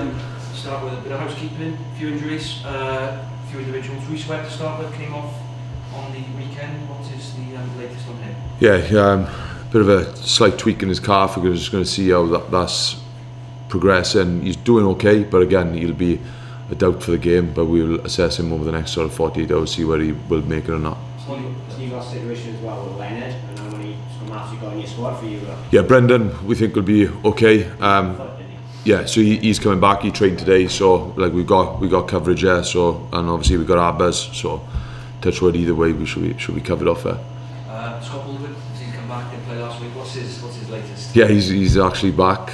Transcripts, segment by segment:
we start with a bit of housekeeping, a few injuries, a few individuals. Reece Webb to start with came off on the weekend. What is the latest on him? Yeah, bit of a slight tweak in his calf. We're just going to see how that's progressing. He's doing okay, but again, he'll be a doubt for the game. But we'll assess him over the next sort of 48 hours, see whether he will make it or not. So you've got a situation as well with Leonard, and how many maps you got in your squad for you? Yeah, Brendan, we think will be okay. Yeah, so he's coming back. He trained today, so like we got coverage there. So, and obviously we got our buzz. So touch wood, either way we should be covered off there. Scott Baldwin, has he come back and played last week? What's his latest? Yeah, he's actually back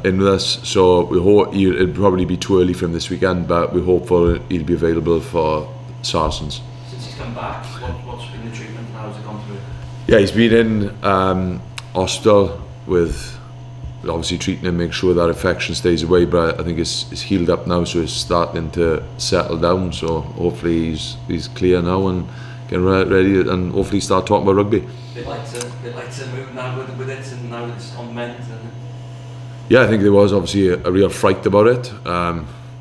in with us. So we hope it'll probably be too early for him this weekend, but we're hopeful he'll be available for Saracens. Since he's come back, what's been the treatment and how's it gone through? Yeah, he's been in hospital with obviously treating him, make sure that infection stays away. But I think it's healed up now, so it's starting to settle down. So hopefully he's clear now and getting ready, and hopefully start talking about rugby. Bit like to move now with it, and now it's on mend. Yeah, I think there was obviously a real fright about it,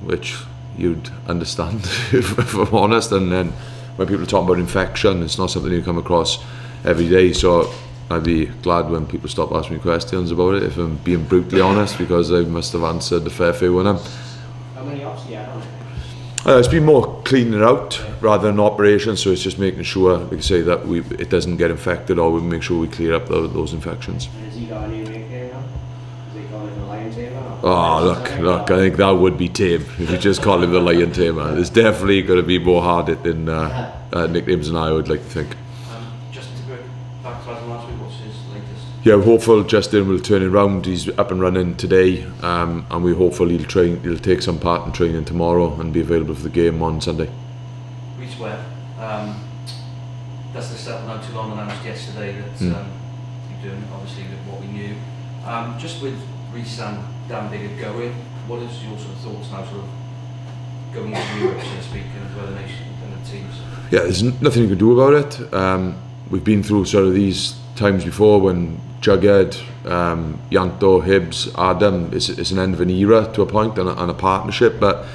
which you'd understand if I'm honest. And then when people talk about infection, it's not something you come across every day. So I'd be glad when people stop asking me questions about it, if I'm being brutally honest, because I must have answered a fair few of them. How many ops do you have on it? It's been more cleaning it out rather than operation, so it's just making sure, like I say, that it doesn't get infected, or we make sure we clear up those infections. And has he got a new nickname now? Is he calling him the Lion Tamer? Oh, look, I think that would be tame if you just call him the Lion Tamer. There's definitely going to be more hard-hitting nicknames than I would like to think. Justin back to last week, what's his latest? Yeah, we're hopeful Justin will turn it around. He's up and running today, and we're hopeful he'll take some part in training tomorrow and be available for the game on Sunday. Reece Webb, that's the settle now too long announced yesterday that you're doing, obviously, with what we knew. Just with Reece and Dan Biggar going, what is your sort of thoughts now, sort of going into Europe, so to speak, and where the nation and the teams? Yeah, there's nothing you can do about it. We've been through sort of these times before when Jughead, Yanto, Hibbs, Adam, it's an end of an era to a point, and a partnership, but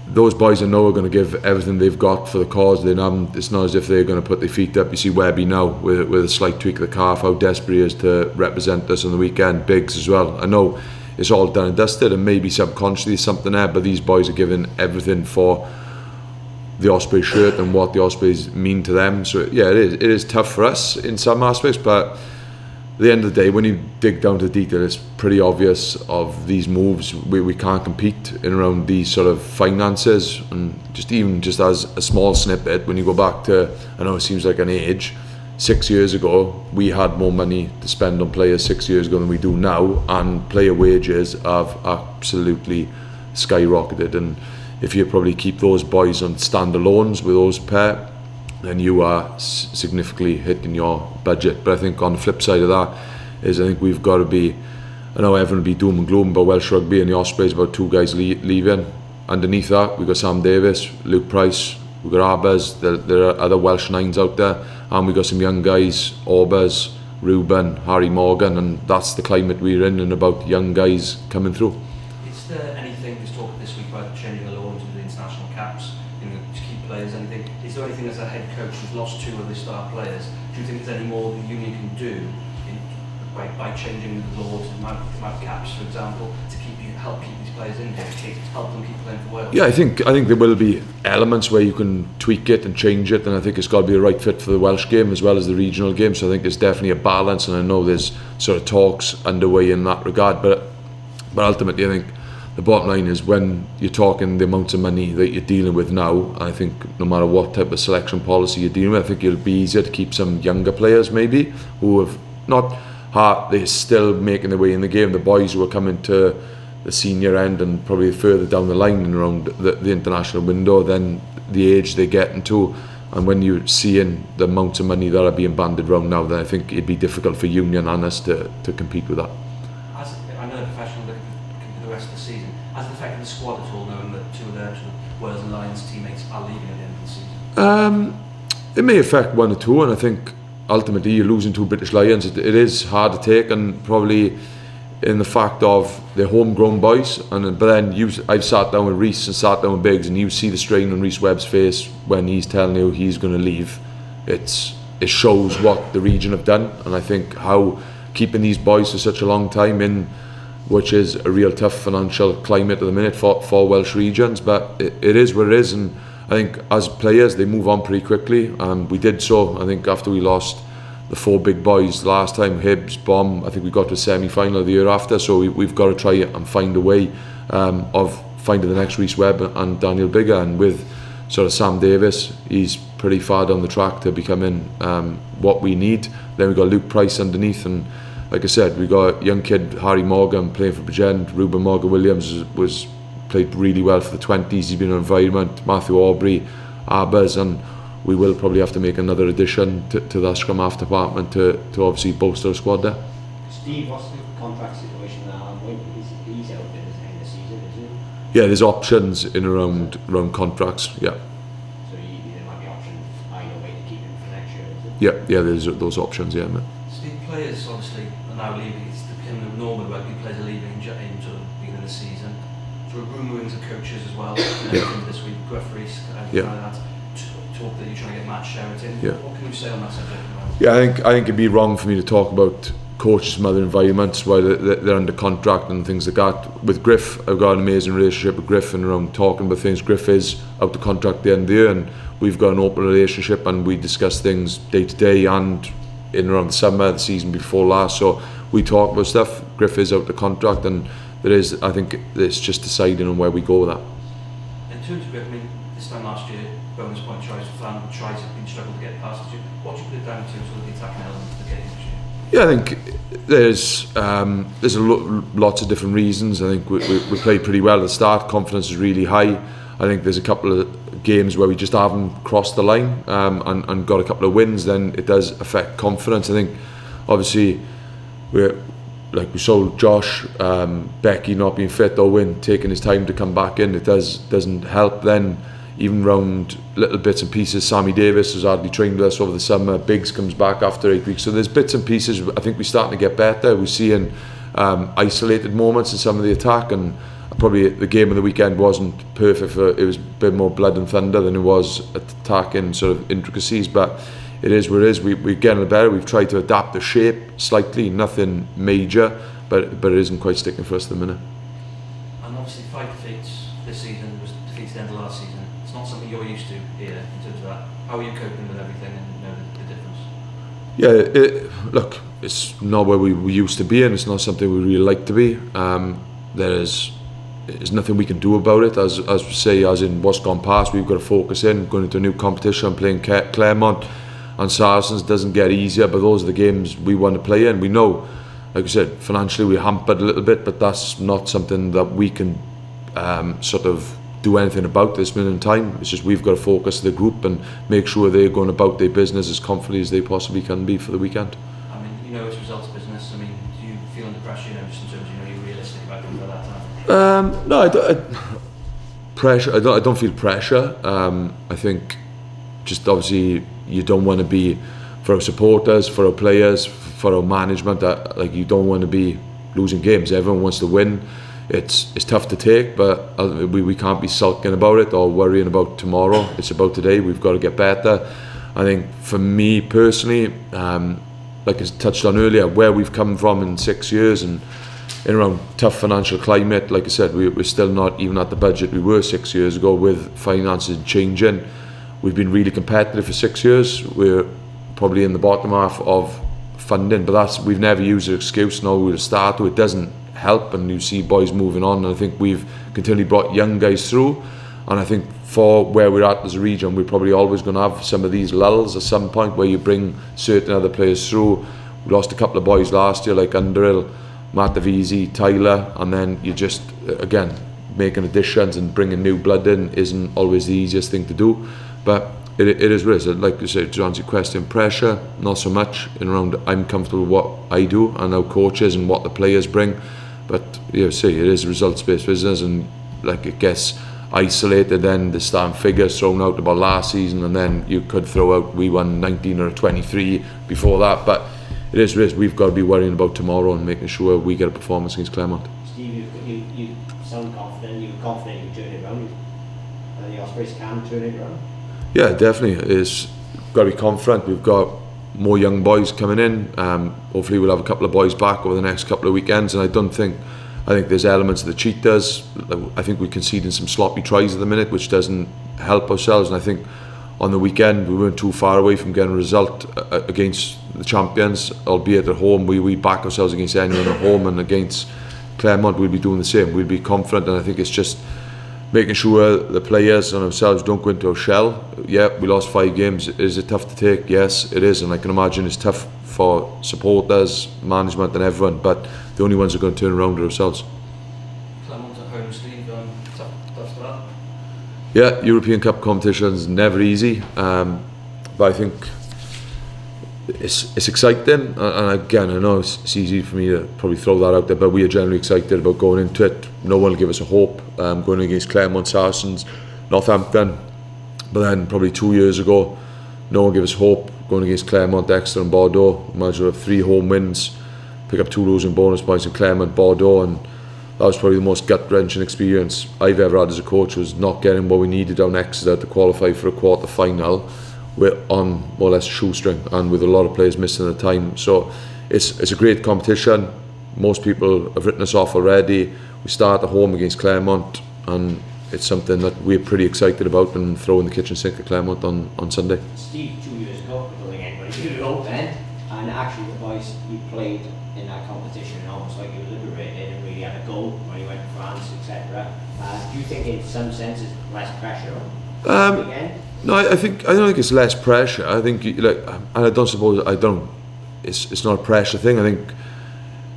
those boys I know are going to give everything they've got for the cause. It's not as if they're going to put their feet up. You see Webby now with a slight tweak of the calf, how desperate he is to represent us on the weekend. Biggs as well. I know it's all done and dusted, and maybe subconsciously something there, but these boys are giving everything for the Ospreys shirt and what the Ospreys mean to them. So yeah, it is tough for us in some aspects, but at the end of the day, when you dig down to the detail, it's pretty obvious of these moves. We can't compete in around these sort of finances, and even just as a small snippet, when you go back to, I know it seems like an age, 6 years ago, we had more money to spend on players 6 years ago than we do now, and player wages have absolutely skyrocketed. And if you probably keep those boys on standalones with those pair, then you are significantly hitting your budget. But I think on the flip side of that is, I think we've got to be, I know everyone will be doom and gloom about Welsh rugby and the Ospreys about two guys leaving. Underneath that, we've got Sam Davis, Luke Price, we've got Arbers, there are other Welsh nines out there, and we've got some young guys, Orbers, Ruben, Harry Morgan, and that's the climate we're in, and about young guys coming through. Is there anything, there's talk this week about changing the law into the international caps, to keep players, anything? Is there anything as a head coach who's lost two of his star players, do you think there's any more the union can do by changing the law to amount caps, for example, to help keep these players in here, help them keep playing for Wales? Yeah, I think there will be elements where you can tweak it and change it, and I think it's got to be a right fit for the Welsh game as well as the regional game. So I think there's definitely a balance, and I know there's sort of talks underway in that regard. But ultimately, I think the bottom line is, when you're talking the amounts of money that you're dealing with now, I think no matter what type of selection policy you're dealing with, I think it'll be easier to keep some younger players maybe who have not hard, they're still making their way in the game. The boys who are coming to the senior end and probably further down the line and around the international window, then the age they get into, and when you're seeing the amounts of money that are being banded around now, then I think it'd be difficult for union and us to compete with that. I know the professional looking for the rest of the season. Has it affected the squad at all, knowing that two of their Wales and Lions teammates are leaving at the end of the season? It may affect one or two, and I think ultimately you're losing two British Lions. It is hard to take, and probably in the fact of they're homegrown boys, but then I've sat down with Reece and sat down with Biggs, and you see the strain on Reece Webb's face when he's telling you he's going to leave. It shows what the region have done, and I think how keeping these boys for such a long time in, which is a real tough financial climate at the minute for Welsh regions, but it is what it is, and I think as players they move on pretty quickly. We did so, I think, after we lost the 4 big boys last time, Hibs, Bomb. I think we got to a semi-final the year after, so we've got to try and find a way of finding the next Reece Webb and Daniel Biggar, and with sort of Sam Davis, he's pretty far down the track to becoming what we need. Then we've got Luke Price underneath, and like I said, we got a young kid, Harry Morgan, playing for Bridgend. Ruben Morgan-Williams was played really well for the 20s. He's been in environment. Matthew Aubrey, Arbers, and we will probably have to make another addition to that scrum half department to obviously bolster the squad there. Steve, what's the contract situation now? He's out at the end of the season, isn't he? Yeah, there's options in around contracts. Yeah. So there might be options either way to keep him for next year, is it? Yeah, there's those options. Yeah, man. Steve, players obviously are now leaving. It's becoming the normal rugby. Players are leaving in sort of beginning of the season. So we're rumourings of coaches as well. This week, Gruff Reece, like that. Talk that you're trying to get Matt Sheraton. Yeah. What can you say on that subject? Yeah, I think it'd be wrong for me to talk about coaches from other environments while they're under contract and things like that. With Griff, I've got an amazing relationship with Griff, and around talking about things. Griff is out of contract at the end of the year, and we've got an open relationship, and we discuss things day to day and in around the summer, the season before last. So we talk about stuff. Griff is out of contract, and there is, I think it's just deciding on where we go with that. In terms of Griff, I mean, this time last year, bonus point tries for Flan, tries have been struggling to get past you. What do you put it down to sort of the attacking element of the game this year? Yeah, I think there's lots of different reasons. I think we played pretty well at the start. Confidence is really high. I think there's a couple of games where we just haven't crossed the line and got a couple of wins. Then it does affect confidence. I think obviously we saw Josh, Becky not being fit, or Wynn taking his time to come back in. It doesn't help. Then even round little bits and pieces, Sammy Davis was hardly trained with us over the summer. Biggs comes back after 8 weeks. So there's bits and pieces. I think we're starting to get better. We're seeing isolated moments in some of the attack, and probably the game of the weekend wasn't perfect. It was a bit more blood and thunder than it was attacking sort of intricacies, but it is what it is. We're getting better. We've tried to adapt the shape slightly, nothing major, but it isn't quite sticking for us at the minute. And obviously 5 defeats this season, was defeats at the end of last season. It's not something you're used to here in terms of that. How are you coping with everything and the difference? Yeah, look, it's not where we used to be, and it's not something we really like to be. There's nothing we can do about it. As we say, as in what's gone past, we've got to focus in, going into a new competition, playing Clermont and Saracens doesn't get easier, but those are the games we want to play in. We know, like I said, financially we're hampered a little bit, but that's not something that we can sort of do anything about this minute in time. It's just we've got to focus the group and make sure they're going about their business as confidently as they possibly can be for the weekend. I mean, it's results business. I mean, do you feel under pressure, just in terms of, you're realistic about things like that? No, I don't feel pressure. I think just obviously you don't want to be, for our supporters, for our players, for our management, like you don't want to be losing games. Everyone wants to win. It's tough to take, but we can't be sulking about it or worrying about tomorrow. It's about today. We've got to get better. I think for me personally, like I touched on earlier, where we've come from in 6 years and in around tough financial climate, like I said, we're still not even at the budget we were 6 years ago, with finances changing. We've been really competitive for 6 years. We're probably in the bottom half of funding, but we've never used an excuse. No, we'll start to. It doesn't help, and you see boys moving on, and I think we've continually brought young guys through, and I think for where we're at as a region, we're probably always going to have some of these lulls at some point where you bring certain other players through. We lost a couple of boys last year, like Underhill, Matt Davisi, Tyler, and then you just, again, making additions and bringing new blood in isn't always the easiest thing to do, but it is what it is. Like you said, to answer your question, pressure, not so much in around. I'm comfortable with what I do and our coaches and what the players bring, but see, it is a results-based business, and like it gets isolated, then the starting figures thrown out about last season, and then you could throw out we won 19 or 23 before that, but it is. We've got to be worrying about tomorrow and making sure we get a performance against Clermont. Steve, you sound confident. You're confident you can turn it around. And the Ospreys can turn it around. Yeah, definitely. It's got to be confident. We've got more young boys coming in. Hopefully we'll have a couple of boys back over the next couple of weekends, and I think there's elements of the cheaters. I think we're conceding some sloppy tries at the minute, which doesn't help ourselves, and I think on the weekend we weren't too far away from getting a result against the champions, albeit at home. We back ourselves against anyone at home, and against Clermont we'll be doing the same. We'll be confident, and I think it's just making sure the players and ourselves don't go into a shell. Yeah, we lost 5 games. Is it tough to take? Yes, it is, and I can imagine it's tough for supporters, management and everyone, but the only ones who are going to turn around are ourselves. Clermont at home, Steve, tough start. Yeah, European Cup competition's never easy, but I think it's exciting, and again, I know it's easy for me to probably throw that out there, but we are generally excited about going into it. No one will give us a hope going against Clermont, Saracens, Northampton, but then probably 2 years ago no one gave us hope going against Clermont, Exeter and Bordeaux. Imagine we have 3 home wins, pick up 2 losing bonus points in Clermont, Bordeaux, and that was probably the most gut-wrenching experience I've ever had as a coach, was not getting what we needed down Exeter to qualify for a quarter-final. We're on more or less shoestring, and with a lot of players missing at the time. So it's a great competition. Most people have written us off already. We start at home against Clermont, and it's something that we're pretty excited about, and throwing the kitchen sink at Clermont on Sunday. Steve, 2 years ago, I don't think anybody did it all then, and actually the boys you played in that competition, almost like you were liberated and really had a goal when you went to France, etc. Do you think in some sense it's less pressure on again? No, I don't think it's less pressure. I think it's not a pressure thing. I think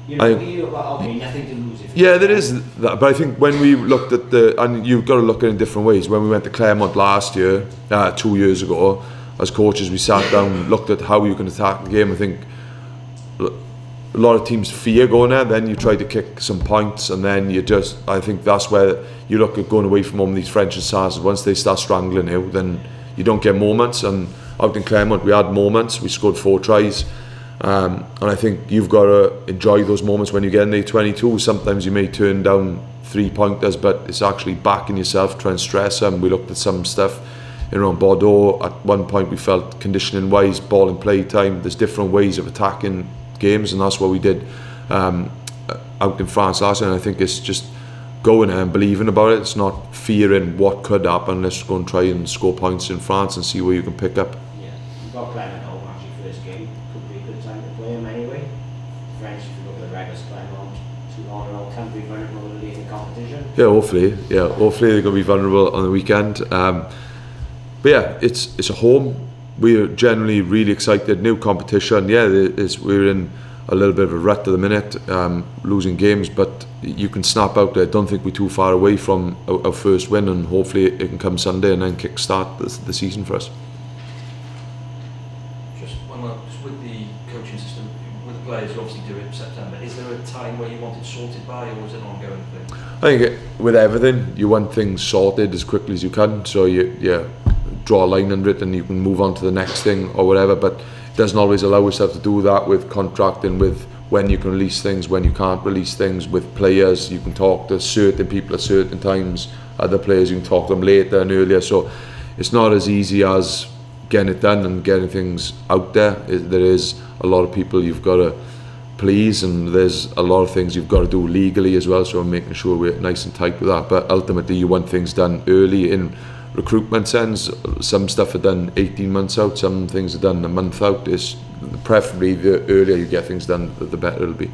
nothing to lose. Yeah, there is that, but I think when we looked at and you've got to look at it in different ways. When we went to Clermont last year, 2 years ago, as coaches, we sat down, looked at how you can attack the game. I think a lot of teams fear going there, then you try to kick some points, and then I think that's where you look at going away from home, these French and Saracens. Once they start strangling you, then you don't get moments, and out in Clermont we had moments. We scored 4 tries, and I think you've got to enjoy those moments when you get in the 22. Sometimes you may turn down 3-pointers, but it's actually backing yourself, trying to stress them. We looked at some stuff in around Bordeaux. At one point we felt conditioning wise, ball and play time, there's different ways of attacking games, and that's what we did out in France last year. And I think it's just going there and believing about it. It's not fearing what could happen. Let's go and try and score points in France and see where you can pick up. Yeah, you've got Clermont home actually first game. Could be a good time to play them anyway. French, if you look at the regulars, Clermont, 2 on and all, can be vulnerable in the competition. Yeah, hopefully they're going to be vulnerable on the weekend. But yeah, it's a home. We're generally really excited. New competition. Yeah, we're in a little bit of a rut at the minute, losing games, but you can snap out there. I don't think we're too far away from our first win, and hopefully it can come Sunday and then kick-start the season for us. Just with the coaching system, with the players, you obviously do it in September. Is there a time where you want it sorted by, or is it an ongoing thing? I think with everything, you want things sorted as quickly as you can, so you draw a line under it and you can move on to the next thing or whatever, but it doesn't always allow yourself to do that with contracting, with when you can release things, when you can't release things. With players, you can talk to certain people at certain times, other players you can talk to them later and earlier, so it's not as easy as getting it done and getting things out there. There is a lot of people you've got to please, and there's a lot of things you've got to do legally as well, so I'm making sure we're nice and tight with that. But ultimately you want things done early in recruitment sense. Some stuff are done 18 months out, some things are done a month out. It's preferably the earlier you get things done, the better it'll be.